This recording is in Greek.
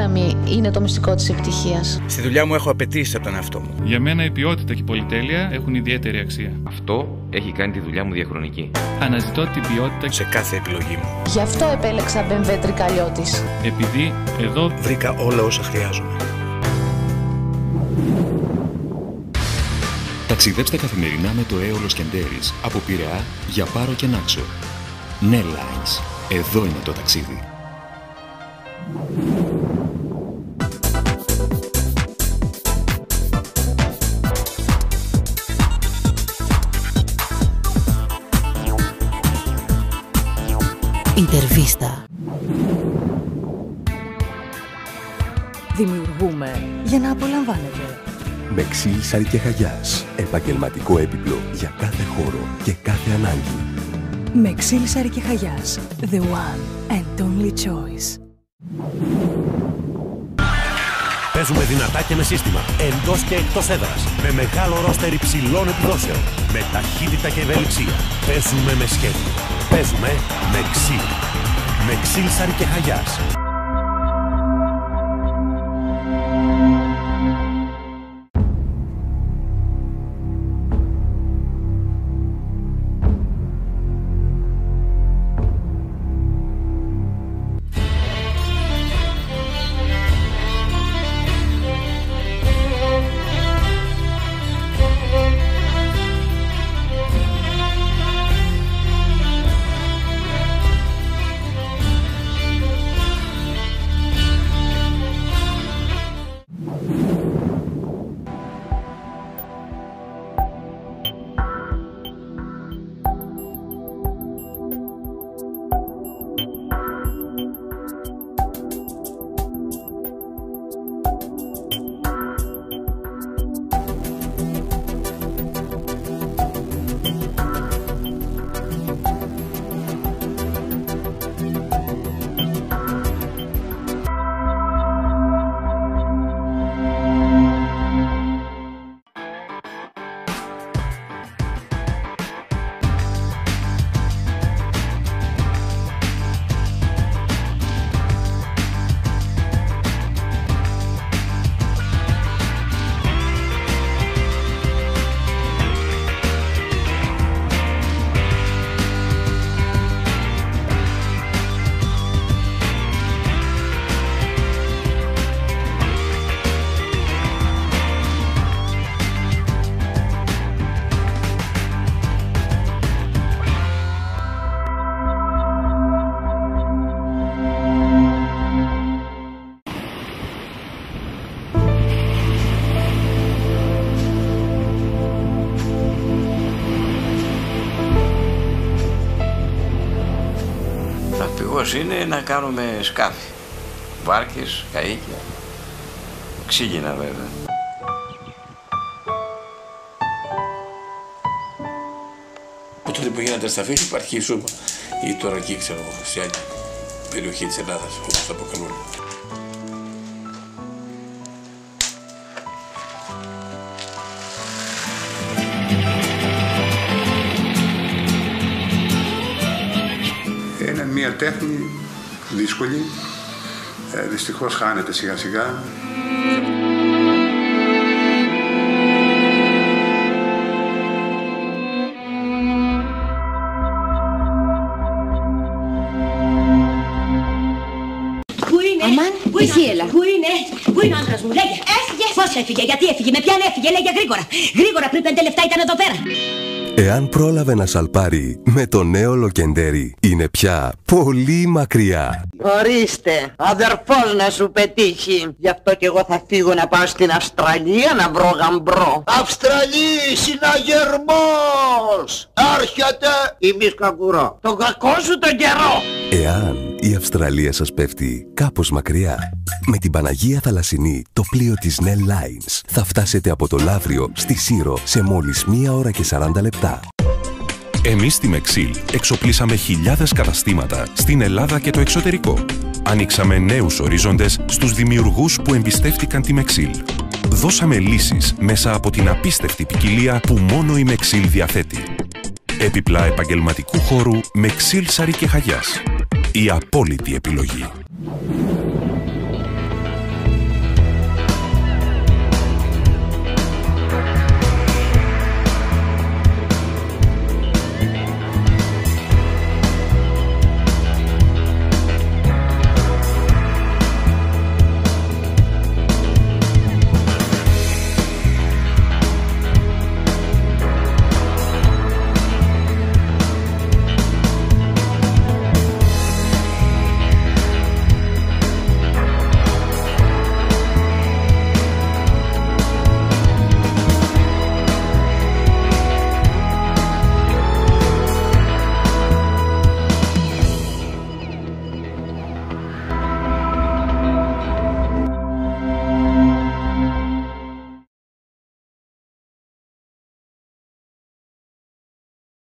δύναμη είναι το μυστικό της επιτυχίας. Στη δουλειά μου έχω απαιτήσεις από τον εαυτό μου. Για μένα η ποιότητα και η πολυτέλεια έχουν ιδιαίτερη αξία. Αυτό έχει κάνει τη δουλειά μου διαχρονική. Αναζητώ την ποιότητα σε κάθε επιλογή μου. Γι' αυτό επέλεξα BMW Τρικαλιώτης. Επειδή εδώ βρήκα όλα όσα χρειάζομαι. Ταξιδέψτε καθημερινά με το Aeolus Kenderis από Πειραιά για Πάρο και Νάξο. Nellines. Εδώ είναι το ταξίδι. Ιντερβίστα. Δημιουργούμε για να απολαμβάνετε. Μεξίλ Σαρικεχαγιάς. Επαγγελματικό έπιπλο για κάθε χώρο και κάθε ανάγκη. Μεξίλ Σαρικεχαγιάς. The one and only choice. Παίζουμε δυνατά και με σύστημα, εντός και εκτός έδρας, με μεγάλο ρόστερ υψηλών επιδόσεων, με ταχύτητα και ευελιξία. Παίζουμε με σχέδιο. Παίζουμε με Μεξίλ. Μεξίλ Σαρικεχαγιάς. Είναι να κάνουμε σκάφη, βάρκες, καΐκια, ξύλινα βέβαια. Από τότε που γίνανε τα σταφές υπάρχει η Σούμα ή τώρα εκεί ξέρω σε άλλη περιοχή της Ελλάδας όπως το αποκαλούν. Είναι μια τέχνη δύσκολη, δυστυχώς χάνεται σιγά σιγά. Πού είναι, Αμάν, πού εσύ είναι, έλα. πού είναι ο άντρας μου, λέγε. Έφυγε. Πώς έφυγε, γιατί έφυγε, με ποιαν έφυγε, λέγε γρήγορα. Γρήγορα, πριν 5 λεπτά ήταν εδώ πέρα. Εάν πρόλαβε να σαλπάρει με το νέο Λοκεντέρι, είναι πια πολύ μακριά. Ορίστε, αδερφός να σου πετύχει. Γι' αυτό κι εγώ θα φύγω να πάω στην Αυστραλία να βρω γαμπρό. Αυστραλή, συναγερμός! Άρχεται η μισκακουρό. Το κακό σου τον καιρό. Εάν η Αυστραλία σας πέφτει κάπως μακριά, με την Παναγία Θαλασσινή, το πλοίο της Nellines, θα φτάσετε από το Λαύριο στη Σύρο σε μόλις 1 ώρα και 40 λεπτά. Εμείς στη Μεξίλ εξοπλίσαμε χιλιάδες καταστήματα στην Ελλάδα και το εξωτερικό. Ανοίξαμε νέους ορίζοντες στους δημιουργούς που εμπιστεύτηκαν τη Μεξίλ. Δώσαμε λύσεις μέσα από την απίστευτη ποικιλία που μόνο η Μεξίλ διαθέτει. Έπιπλα επαγγελματικού χώρου Μεξίλ Σαρικεχαγιάς. Η απόλυτη επιλογή.